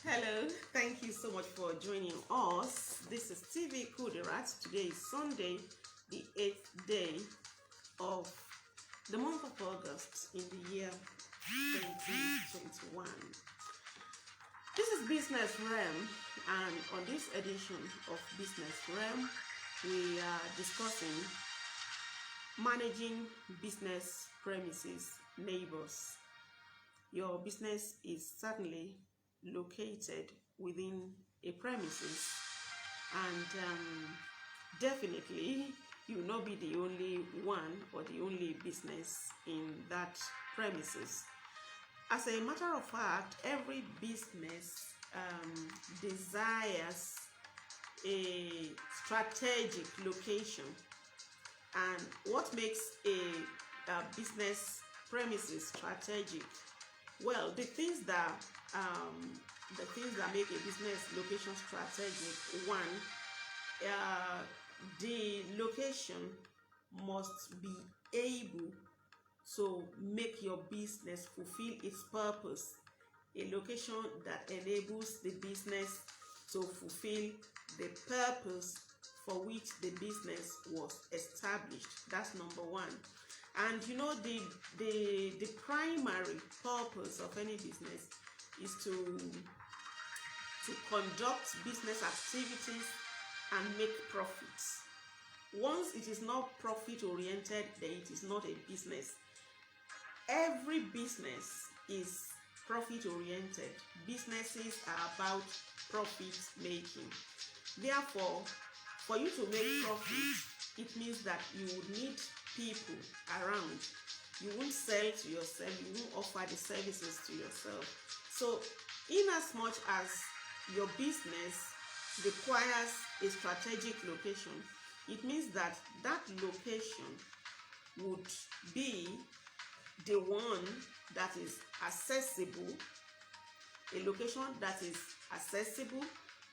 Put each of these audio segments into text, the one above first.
Hello, thank you so much for joining us. This is TV Kudirat. Today is Sunday, the 8th day of the month of August in the year 2021. This is Business Realm, and on this edition of Business Realm, we are discussing managing business premises, neighbors. Your business is certainly located within a premises, and definitely you will not be the only one or the only business in that premises. As a matter of fact, every business desires a strategic location, and what makes a business premises strategic? Well, the things that make a business location strategic: one, the location must be able to make your business fulfill its purpose. A location that enables the business to fulfill the purpose for which the business was established. That's number one. And you know, the primary purpose of any business is to conduct business activities and make profits. Once it is not profit oriented, then it is not a business. Every business is profit oriented. Businesses are about profit making. Therefore, for you to make profit, it means that you would need people around. You won't sell to yourself, you won't offer the services to yourself. So in as much as your business requires a strategic location, it means that that location would be the one that is accessible, a location that is accessible,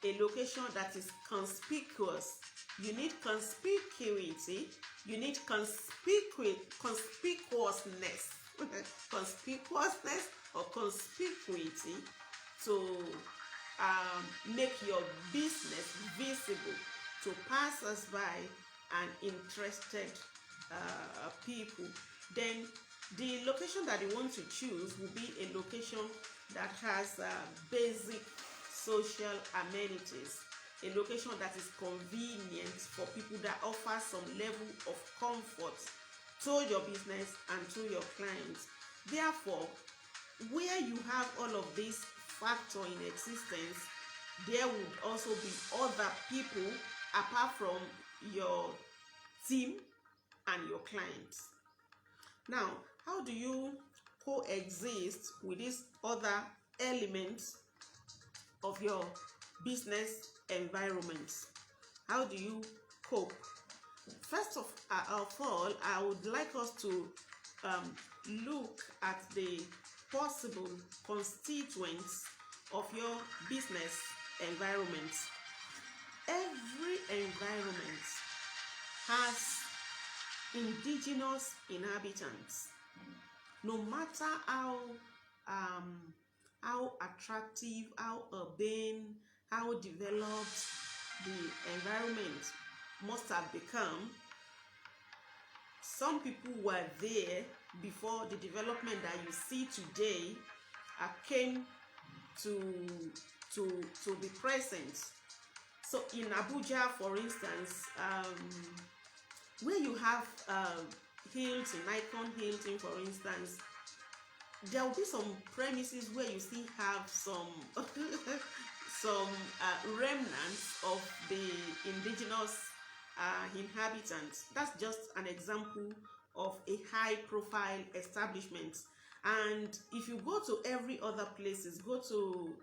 a location that is conspicuous. You need conspicuity, you need conspicuousness, conspicuousness or conspicuity to make your business visible to passers-by and interested people. Then the location that you want to choose will be a location that has basic social amenities, a location that is convenient for people, that offers some level of comfort to your business and to your clients. Therefore, where you have all of these factors in existence, there would also be other people apart from your team and your clients. Now, how do you coexist with these other elements of your business environment? How do you cope? First of all, I would like us to look at the possible constituents of your business environment. Every environment has indigenous inhabitants. No matter how attractive, how urban, how developed the environment must have become, some people were there before the development that you see today came to be present. So in Abuja, for instance, where you have Hilton, Icon Hilton, for instance, there will be some premises where you still have some remnants of the indigenous inhabitants. That's just an example of a high-profile establishment. And if you go to every other places, go to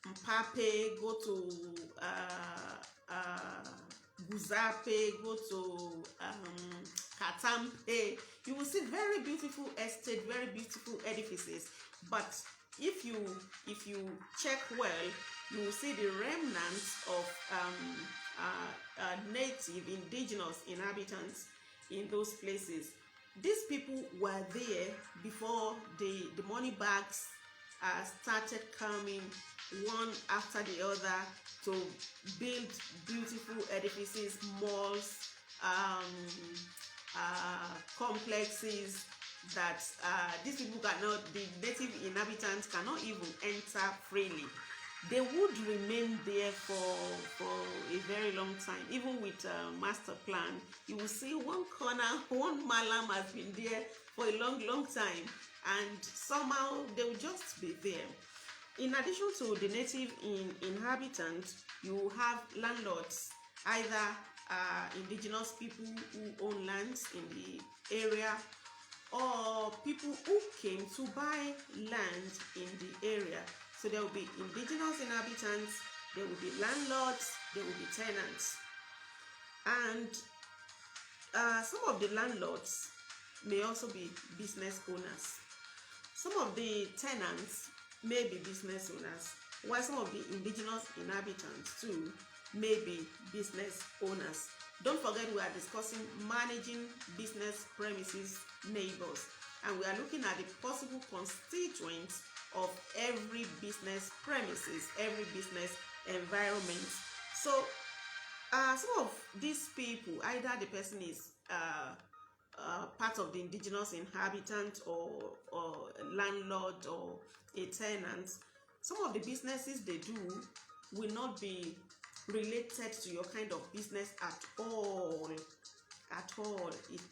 Mpape, go to Guzape, go to Katampe, you will see very beautiful estate, very beautiful edifices. But if you check well, you will see the remnants of native indigenous inhabitants in those places. These people were there before the money bags started coming one after the other to build beautiful edifices, malls, complexes that these people cannot, the native inhabitants cannot even enter freely. They would remain there for a very long time. Even with master plan, you will see one corner, one malam has been there for a long time, and somehow they will just be there. In addition to the native inhabitants, you have landlords, either indigenous people who own lands in the area, or people who came to buy land in the area. So there will be indigenous inhabitants, there will be landlords, there will be tenants. And some of the landlords may also be business owners. Some of the tenants may be business owners, while some of the indigenous inhabitants too may be business owners. Don't forget, we are discussing managing business premises neighbors, and we are looking at the possible constituents of every business premises, every business environment. So some of these people, either the person is part of the indigenous inhabitant, or landlord, or a tenant, some of the businesses they do will not be related to your kind of business at all.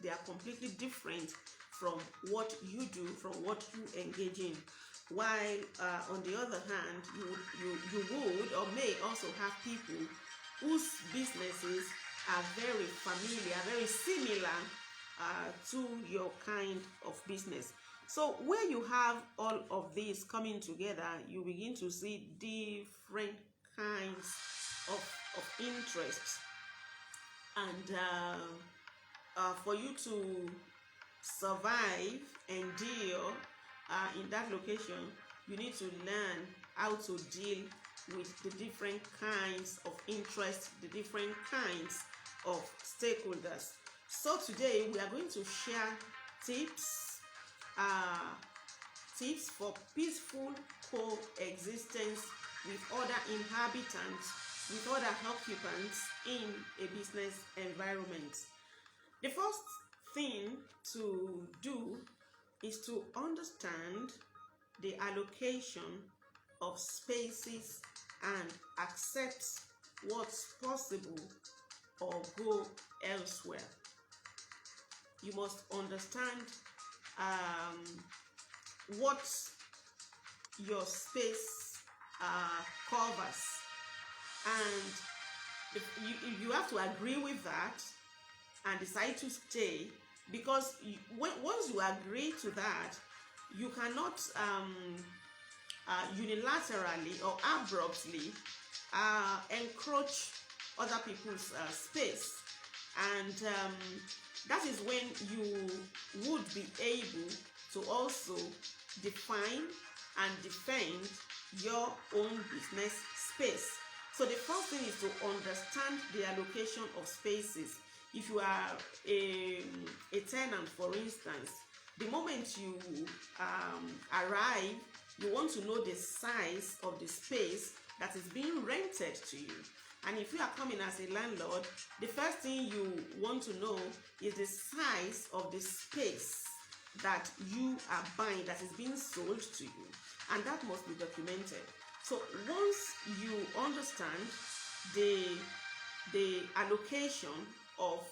They are completely different from what you do, from what you engage in. While on the other hand, you would or may also have people whose businesses are very familiar, very similar to your kind of business. So where you have all of these coming together, you begin to see different kinds of interests. And for you to survive, endure in that location, you need to learn how to deal with the different kinds of interests, the different kinds of stakeholders. So today we are going to share tips for peaceful coexistence with other inhabitants, with other occupants in a business environment. The first thing to do is to understand the allocation of spaces and accept what's possible or go elsewhere. You must understand what your space covers, and if you have to agree with that and decide to stay, because once you agree to that, you cannot unilaterally or abruptly encroach other people's space, and that is when you would be able to also define and defend your own business space. So the first thing is to understand the allocation of spaces. If you are a tenant, for instance, the moment you arrive, you want to know the size of the space that is being rented to you. And if you are coming as a landlord, the first thing you want to know is the size of the space that you are buying, that is being sold to you, and that must be documented. So once you understand the allocation of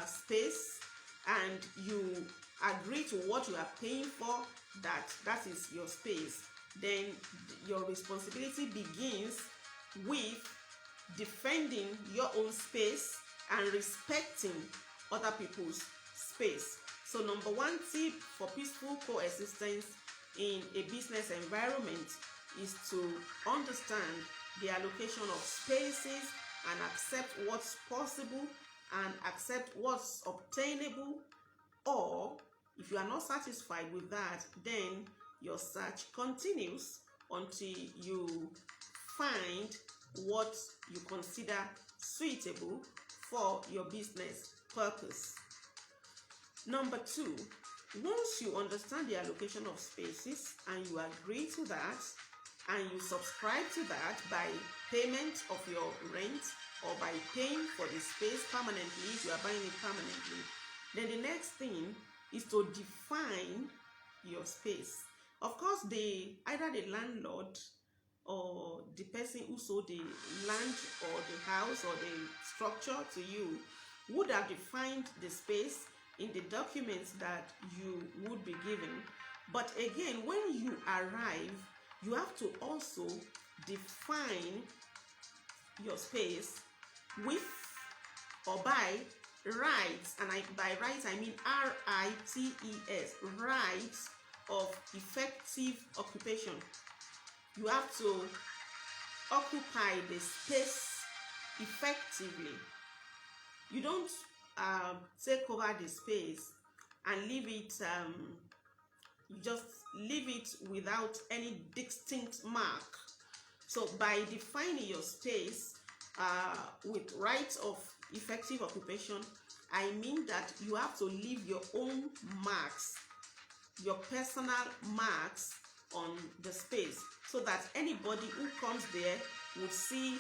space, and you agree to what you are paying for, that is your space, then your responsibility begins with defending your own space and respecting other people's space. So number one tip for peaceful coexistence in a business environment is to understand the allocation of spaces and accept what's possible and accept what's obtainable. Or if you are not satisfied with that, then your search continues until you find what you consider suitable for your business purpose. Number two, once you understand the allocation of spaces and you agree to that, and you subscribe to that by payment of your rent or by paying for the space permanently if you are buying it permanently, then the next thing is to define your space. Of course, either the landlord or the person who sold the land or the house or the structure to you would have defined the space in the documents that you would be given. But again, when you arrive, you have to also define your space with or by rights, and by rights I mean RITES, rights of effective occupation. You have to occupy the space effectively. You don't take over the space and leave it, you just leave it without any distinct mark. So by defining your space with rights of effective occupation, I mean that you have to leave your own marks, your personal marks on the space, so that anybody who comes there would see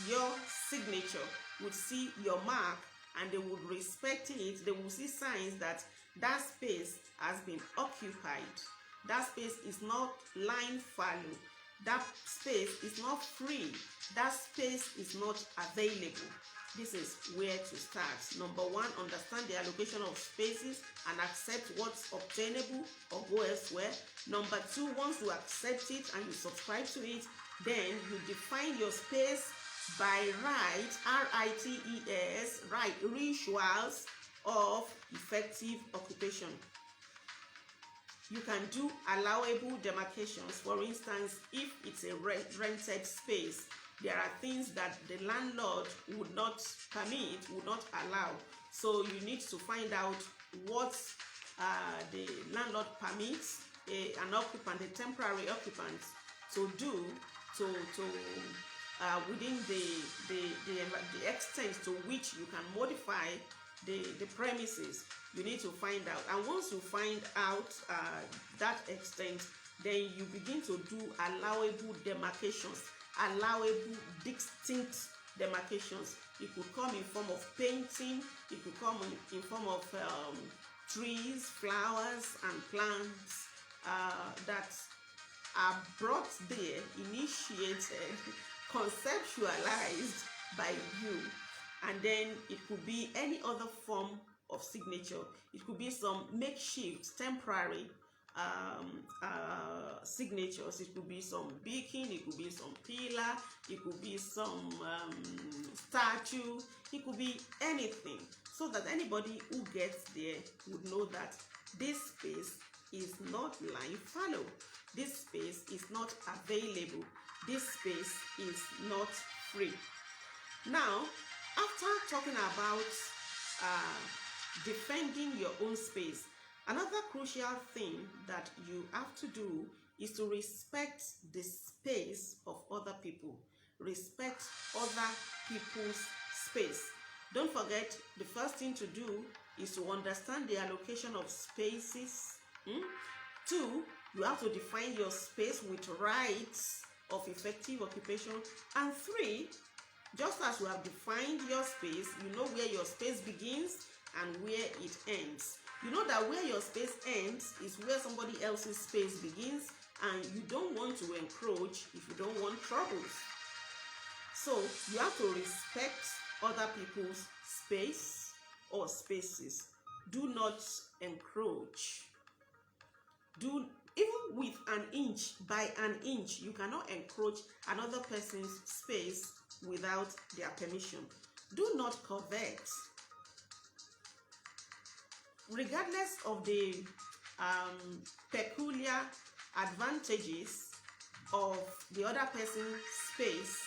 your signature, would see your mark, and they would respect it. They will see signs that that space has been occupied. That space is not lying fallow. That space is not free. That space is not available. This is where to start. Number one, understand the allocation of spaces and accept what's obtainable or go elsewhere. Number two, once you accept it and you subscribe to it, then you define your space by rights, RITES, right, rituals of effective occupation. You can do allowable demarcations. For instance, if it's a rented space, there are things that the landlord would not permit, would not allow. So you need to find out what the landlord permits an occupant, a temporary occupant, to do within the extent to which you can modify the premises. You need to find out, and once you find out that extent, then you begin to do allowable demarcations, allowable distinct demarcations. It could come in form of painting, it could come in form of trees, flowers, and plants that are brought there, initiated, conceptualized by you. And then it could be any other form of signature. It could be some makeshift, temporary signatures. It could be some beacon, it could be some pillar, it could be some statue, it could be anything, so that anybody who gets there would know that this space is not lying fallow, this space is not available, this space is not free. Now, after talking about defending your own space, another crucial thing that you have to do is to respect the space of other people. Respect other people's space. Don't forget, the first thing to do is to understand the allocation of spaces. 2, you have to define your space with rights of effective occupation. And 3, just as you have defined your space, you know where your space begins and where it ends. You know that where your space ends is where somebody else's space begins, and you don't want to encroach if you don't want troubles. So you have to respect other people's space or spaces. Do not encroach. Even with an inch, by an inch, you cannot encroach another person's space without their permission. Do not covet. Regardless of the peculiar advantages of the other person's space,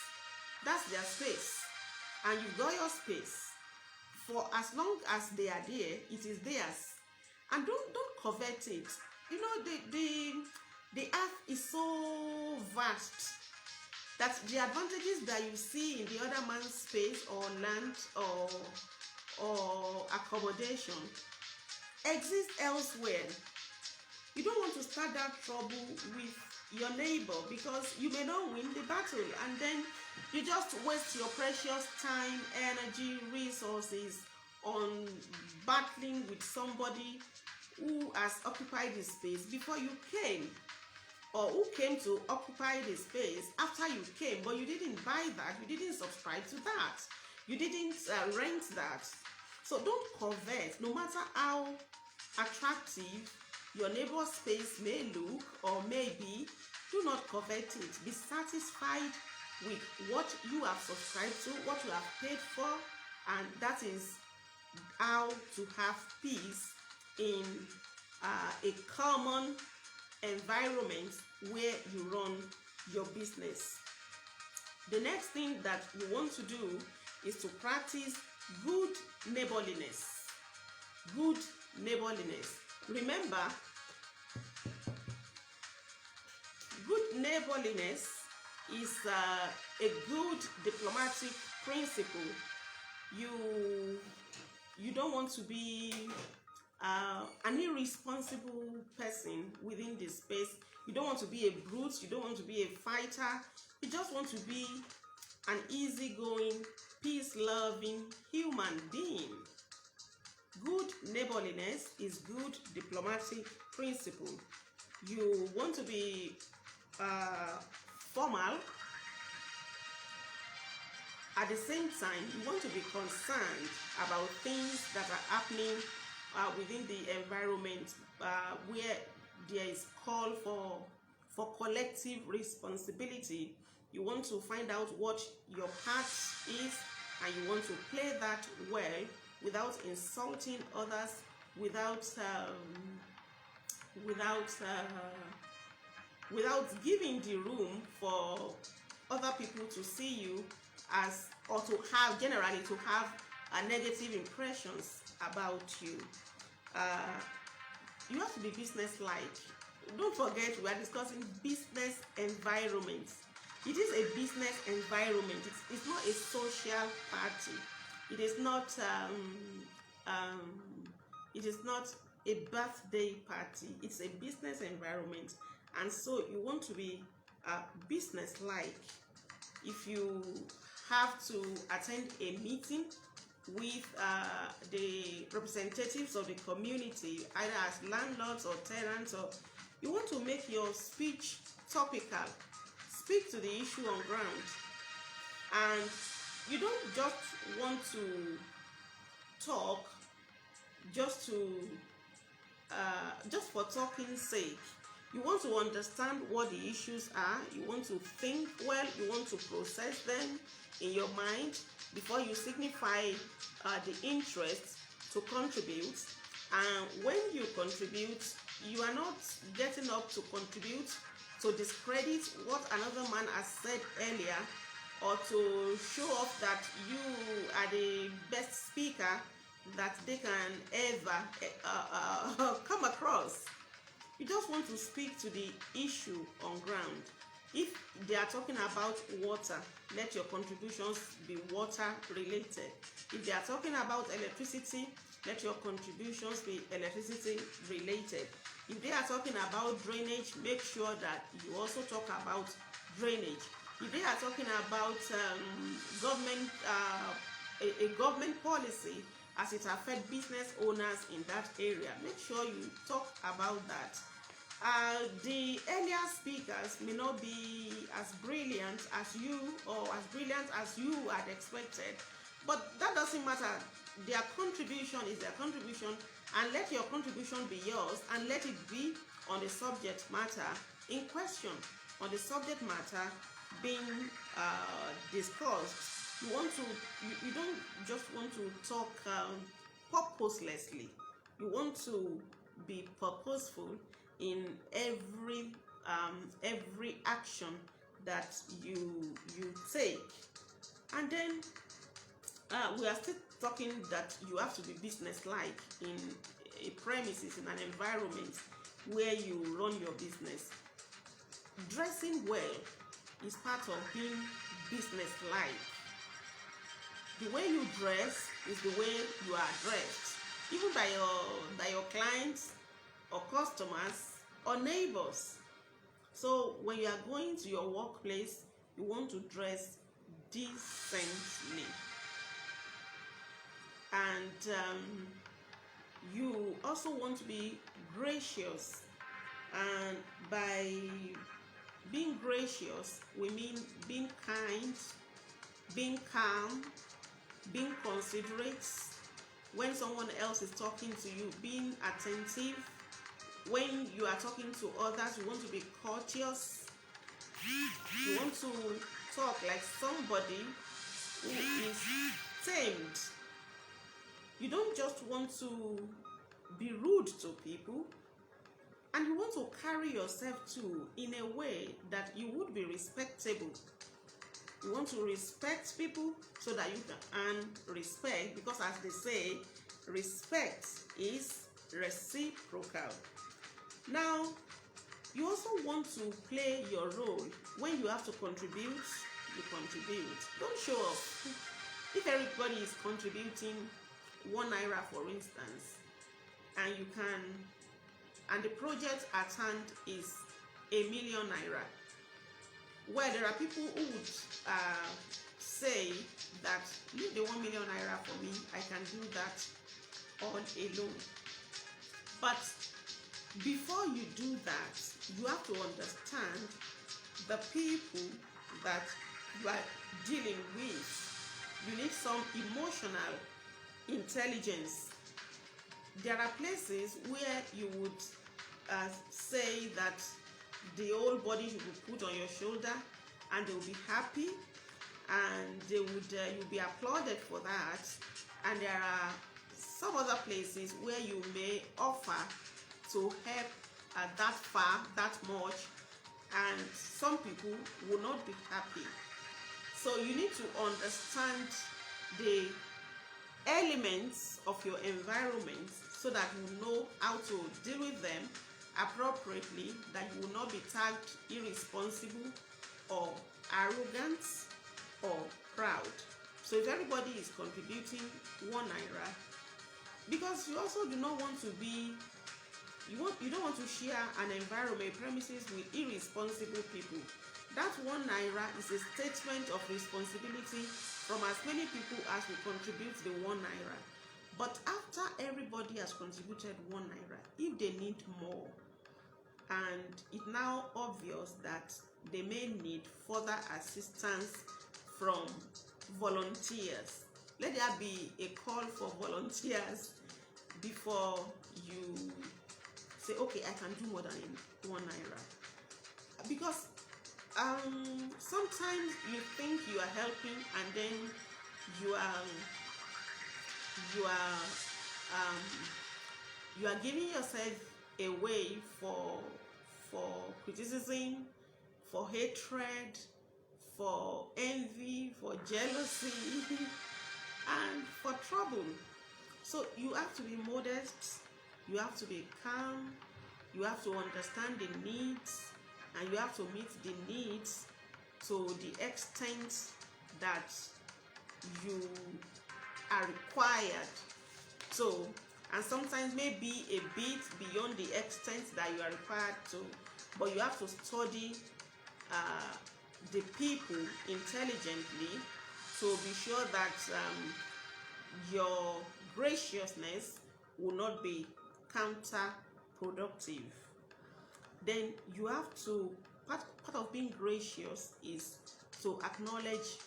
that's their space, and you've got your space. For as long as they are there, it is theirs, and don't covet it. You know, the earth is so vast that the advantages that you see in the other man's space or land or accommodation exist elsewhere. You don't want to start that trouble with your neighbor, because you may not win the battle, and then you just waste your precious time, energy, resources on battling with somebody who has occupied the space before you came, or who came to occupy the space after you came, but you didn't buy that, you didn't subscribe to that, you didn't rent that. So don't covet, no matter how attractive your neighbor's space may look or may be. Do not covet it. Be satisfied with what you have subscribed to, what you have paid for, and that is how to have peace in a common environment where you run your business. The next thing that you want to do is to practice good neighborliness. Good neighborliness. Remember, good neighborliness is a good diplomatic principle. You don't want to be an irresponsible person within the space. You don't want to be a brute. You don't want to be a fighter. You just want to be an easygoing, peace-loving human being. Good neighborliness is good diplomatic principle. You want to be formal. At the same time, you want to be concerned about things that are happening within the environment where there is call for collective responsibility. You want to find out what your part is, and you want to play that well without insulting others, without giving the room for other people to see you as, or to have, generally to have negative impressions about you. You have to be business-like. Don't forget, we are discussing business environment. It is a business environment. It's not a social party. It is not a birthday party. It's a business environment, and so you want to be business-like. If you have to attend a meeting with the representatives of the community, either as landlords or tenants, or you want to make your speech topical, speak to the issue on ground, and you don't just want to talk just for talking's sake. You want to understand what the issues are. You want to think well. You want to process them in your mind before you signify the interest to contribute. And when you contribute, you are not getting up to contribute to discredit what another man has said earlier, or to show off that you are the best speaker that they can ever come across. You just want to speak to the issue on ground. If they are talking about water, let your contributions be water related. If they are talking about electricity, let your contributions be electricity related. If they are talking about drainage, make sure that you also talk about drainage. If they are talking about a government policy as it affects business owners in that area, make sure you talk about that. The earlier speakers may not be as brilliant as you, or as brilliant as you had expected, but that doesn't matter. Their contribution is their contribution, and let your contribution be yours, and let it be on the subject matter in question, on the subject matter being discussed. You don't just want to talk purposelessly. You want to be purposeful in every action that you take. And then we are still talking that you have to be business-like in a premises, in an environment where you run your business. Dressing well is part of being business-like. The way you dress is the way you are dressed, even by your clients or customers or neighbors. So when you are going to your workplace, you want to dress decently, and you also want to be gracious. And by being gracious, we mean being kind, being calm, being considerate. When someone else is talking to you, being attentive. When you are talking to others, you want to be courteous. You want to talk like somebody who is tamed. You don't just want to be rude to people, and you want to carry yourself too in a way that you would be respectable. You want to respect people so that you can earn respect, because as they say, respect is reciprocal. Now, you also want to play your role. When you have to contribute, you contribute. Don't show off. If everybody is contributing 1 naira, for instance, and you can, and the project at hand is 1,000,000 naira, where there are people who would say that leave the 1,000,000 naira for me, I can do that on alone. But before you do that, you have to understand the people that you are dealing with. You need some emotional intelligence. There are places where you would say that the whole body should be put on your shoulder, and they will be happy, and they would you'll be applauded for that. And there are some other places where you may offer to help that far, that much, and some people will not be happy. So you need to understand the elements of your environment so that you know how to deal with them appropriately, that you will not be tagged irresponsible or arrogant or proud. So if everybody is contributing 1 naira, because you also do not want to be, you don't want to share an environment, premises with irresponsible people. That 1 naira is a statement of responsibility from as many people as will contribute the 1 naira. But after everybody has contributed 1 naira, if they need more, and it's now obvious that they may need further assistance from volunteers, let there be a call for volunteers before you say, okay, I can do more than 1 naira. Because sometimes you think you are helping, and then you are giving yourself away for criticism, for hatred, for envy, for jealousy, and for trouble. So you have to be modest, you have to be calm, you have to understand the needs, and you have to meet the needs to the extent that you are required. So, and sometimes maybe a bit beyond the extent that you are required to, but you have to study the people intelligently to be sure that your graciousness will not be counterproductive. Then you have to, part of being gracious is to acknowledge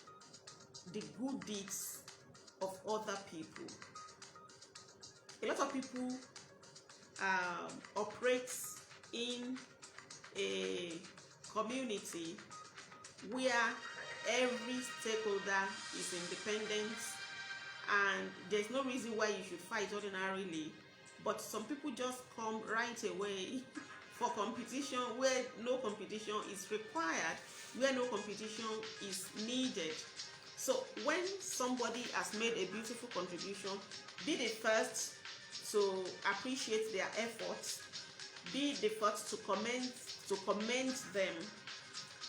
the good deeds of other people. A lot of people operate in a community where every stakeholder is independent, and there's no reason why you should fight ordinarily, but some people just come right away for competition where no competition is required, where no competition is needed. So when somebody has made a beautiful contribution, be the first to appreciate their efforts, be the first to commend them.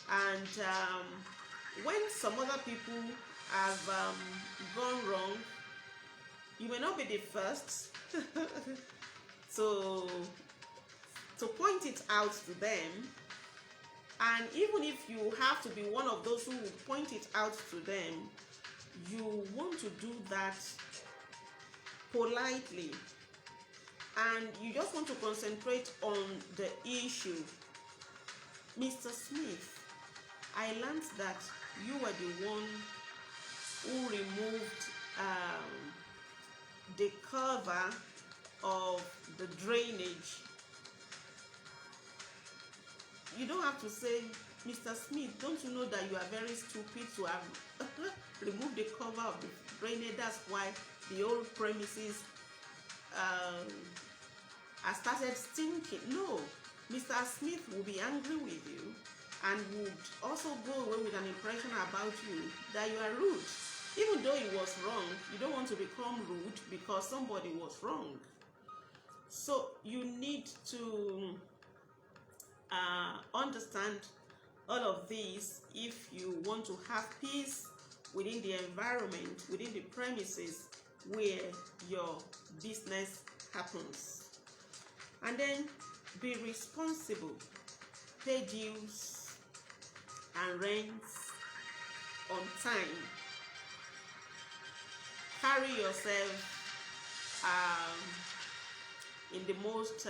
And when some other people have gone wrong, you may not be the first to point it out to them, And even if you have to be one of those who will point it out to them, you want to do that politely, and you just want to concentrate on the issue. Mr. Smith, I learned that you were the one who removed the cover of the drainage. You don't have to say, Mr. Smith, don't you know that you are very stupid to have removed the cover of the drainage? That's why the old premises are started stinking. No, Mr. Smith will be angry with you and would also go away with an impression about you that you are rude. Even though it was wrong, you don't want to become rude because somebody was wrong. So you need to understand all of these if you want to have peace within the environment, within the premises where your business happens. And then be responsible. Pay dues and rents on time. Carry yourself in the most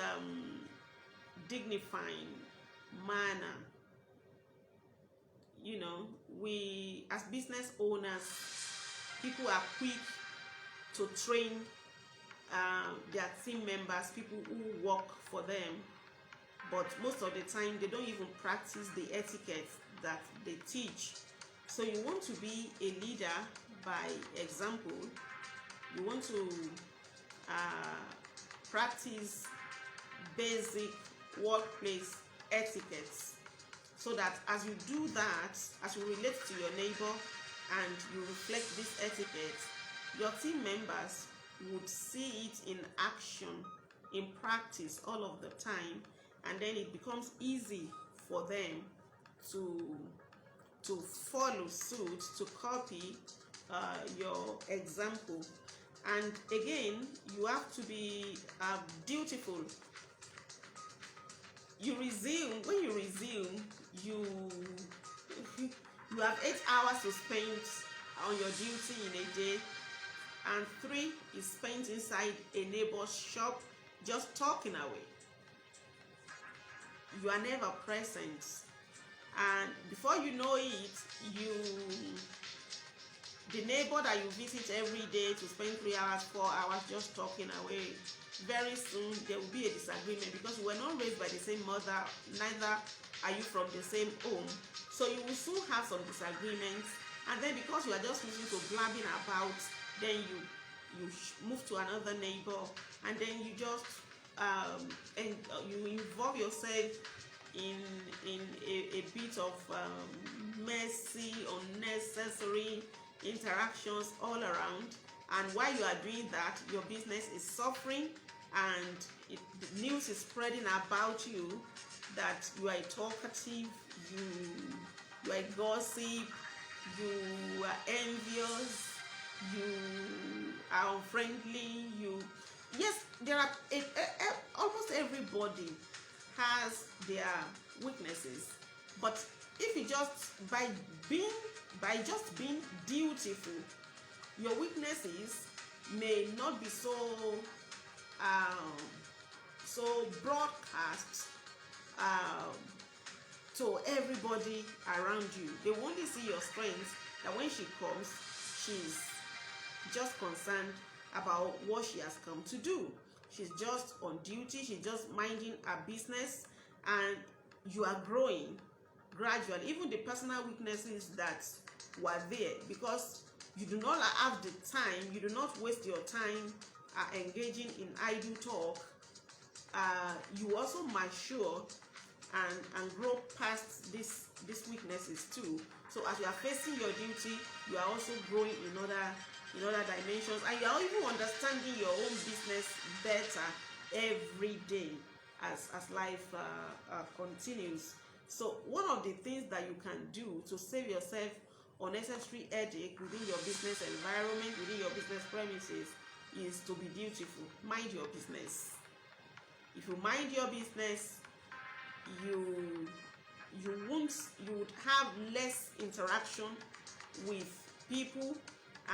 dignifying manner. You know, we as business owners, people are quick to train their team members, people who work for them, but most of the time they don't even practice the etiquette that they teach. So you want to be a leader by example. You want to practice basic workplace etiquettes, so that as you do that, as you relate to your neighbor and you reflect this etiquette, your team members would see it in action, in practice all of the time, and then it becomes easy for them to follow suit, to copy your example. And again, you have to be dutiful. When you resume, you have 8 hours to spend on your duty in a day, and 3 is spent inside a neighbor's shop just talking away. You are never present, and before you know it, the neighbor that you visit every day to spend 3 hours, 4 hours just talking away, very soon there will be a disagreement because you were not raised by the same mother, neither are you from the same home. So you will soon have some disagreements, and then because you are just listening to blabbing about, then you move to another neighbor, and then you just and you involve yourself in a bit of messy, unnecessary interactions all around. And while you are doing that, your business is suffering, and the news is spreading about you that you are a talkative, you are a gossip, you are envious, you are unfriendly. Yes, there are almost everybody has their weaknesses, but if you just by just being dutiful, your weaknesses may not be so broadcast to everybody around you. They will only see your strengths, that when she comes, she's just concerned about what she has come to do. She's just on duty, she's just minding her business, and you are growing gradually. Even the personal weaknesses that were there, because you do not have the time, you do not waste your time engaging in idle talk, you also mature and grow past these weaknesses too. So as you are facing your duty, you are also growing in other dimensions, and you are even understanding your own business better every day as life continues. So one of the things that you can do to save yourself unnecessary headache within your business environment, within your business premises, is to be dutiful. Mind your business. If you mind your business, you you would have less interaction with people,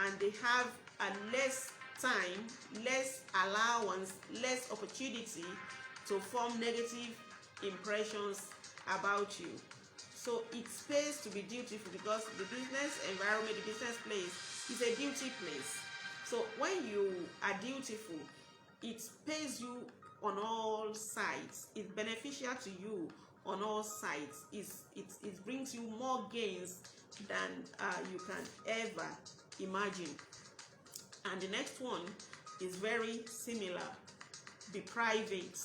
and they have a less time, less allowance, less opportunity to form negative impressions about you. So it pays to be dutiful, because the business environment, the business place is a duty place. So when you are dutiful, it pays you on all sides. It's beneficial to you on all sides. It brings you more gains than you can ever imagine. And the next one is very similar. Be private.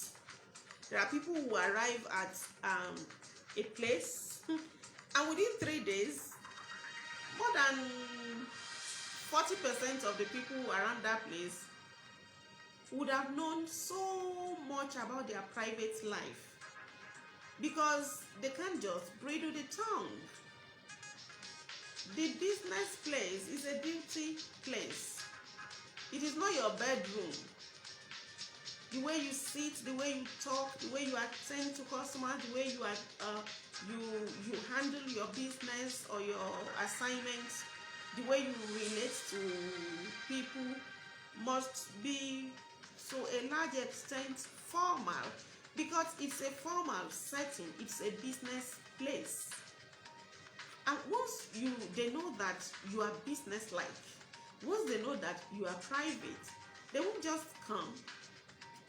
There are people who arrive at a place and within 3 days, more than 40% of the people around that place would have known so much about their private life, because they can't just bridle the tongue. The business place is a duty place. It is not your bedroom. The way you sit, the way you talk, the way you attend to customers, the way you handle your business or your assignments, the way you relate to people must be to a large extent formal, because it's a formal setting. It's a business place. And once they know that you are business-like, once they know that you are private, they won't just come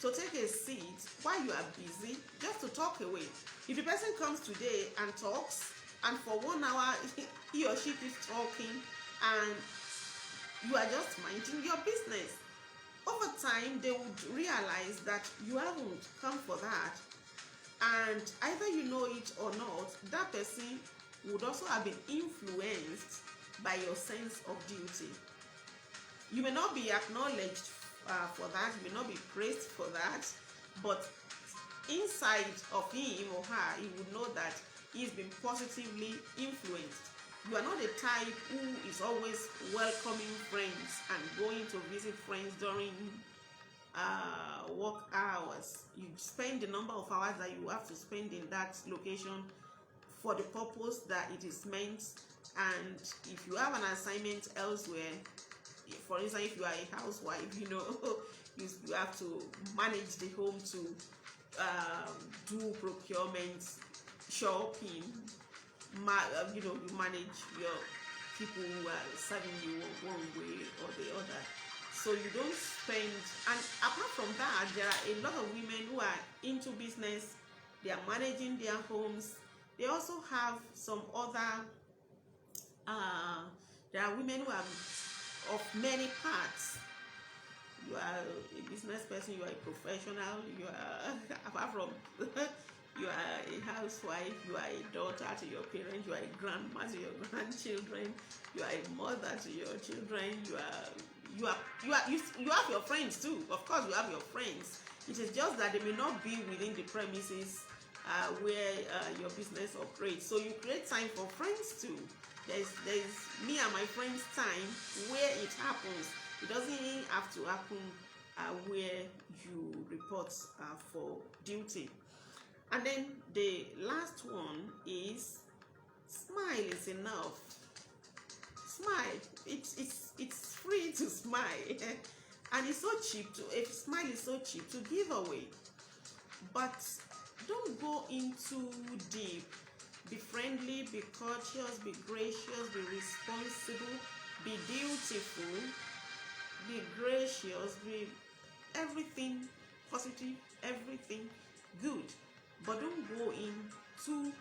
to take a seat while you are busy just to talk away. If the person comes today and talks, and for 1 hour he or she keeps talking, and you are just minding your business, over time they would realize that you haven't come for that, and either you know it or not, that person would also have been influenced by your sense of duty. You may not be acknowledged for that, you may not be praised for that, but inside of him or her, he would know that he's been positively influenced. You are not the type who is always welcoming friends and going to visit friends during work hours. You spend the number of hours that you have to spend in that location for the purpose that it is meant. And if you have an assignment elsewhere, for instance, if you are a housewife, you have to manage the home, to do procurement, shopping, you manage your people who are serving you one way or the other. So you don't spend, and apart from that, there are a lot of women who are into business. They are managing their homes. They also have some other, there are women who are of many parts. You are a business person, you are a professional, you are, apart from you are a housewife, you are a daughter to your parents, you are a grandma to your grandchildren, you are a mother to your children, you have your friends too. Of course you have your friends. It is just that they may not be within the premises where your business operates. So you create time for friends too. There's me and my friends' time where it happens. It doesn't have to happen where you report for duty. And then the last one is smile is enough. Smile. It's free to smile, and it's so cheap to. A smile is so cheap to give away. But don't go in too deep. Be friendly, be courteous, be gracious, be responsible, be dutiful, be gracious, be everything positive, everything good. But don't go in too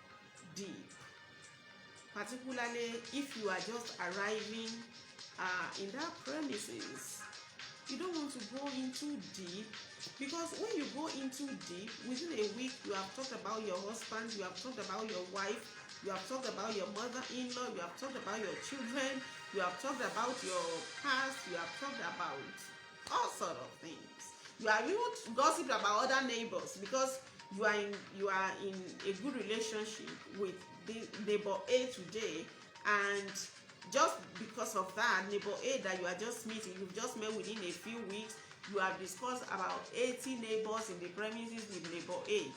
deep. Particularly if you are just arriving in that premises. You don't want to go in too deep, because when you go in too deep, within a week you have talked about your husband, you have talked about your wife, you have talked about your mother-in-law, you have talked about your children, you have talked about your past, you have talked about all sort of things. You have even gossiped about other neighbors, because you are in a good relationship with the neighbor A today, and just because of that neighbor A that you are just meeting, you've just met within a few weeks, you have discussed about 80 neighbors in the premises with neighbor A.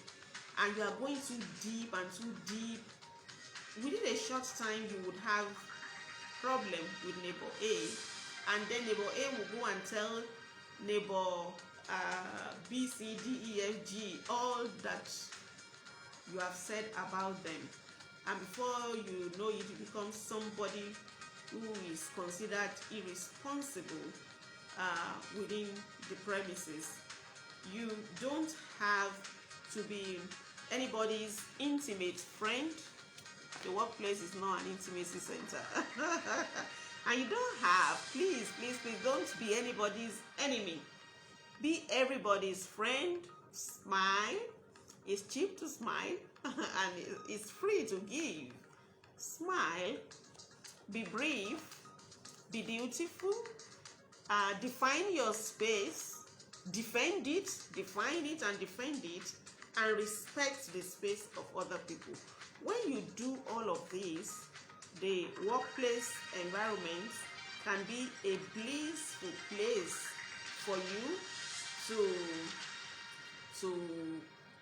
and you are going too deep and too deep, within a short time you would have problem with neighbor A, and then neighbor A will go and tell neighbor B, C, D, E, F, G all that you have said about them, and before you know it, you become somebody who is considered irresponsible within the premises. You don't have to be anybody's intimate friend. The workplace is not an intimacy center. And you don't have, please, don't be anybody's enemy. Be everybody's friend. Smile. It's cheap to smile and it's free to give. Smile. Be brief. Be beautiful. Define your space. Defend it. Define it and defend it. And respect the space of other people. When you do all of this, the workplace environment can be a blissful place for you to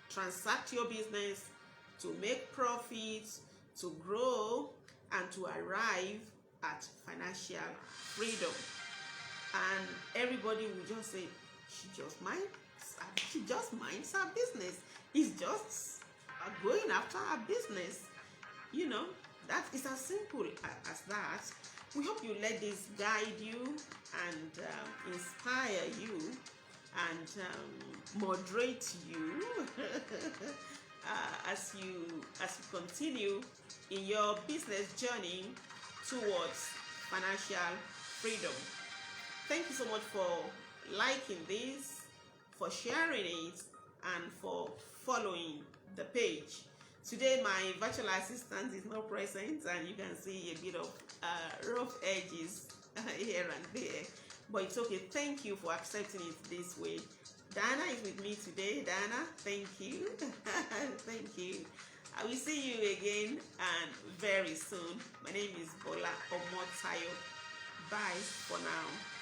transact your business, to make profits, to grow, and to arrive at financial freedom. And everybody will just say, she just minds her business. It's just going after her business. You know, that is as simple as that. We hope you let this guide you and inspire you and moderate you as you continue in your business journey towards financial freedom. Thank you so much for liking this, for sharing it, and for following the page. Today my virtual assistant is not present, and you can see a bit of rough edges here and there, but it's okay. Thank you for accepting it this way. Dana is with me today. Dana, thank you. Thank you. I will see you again and very soon. My name is Bola Omotayo. Bye for now.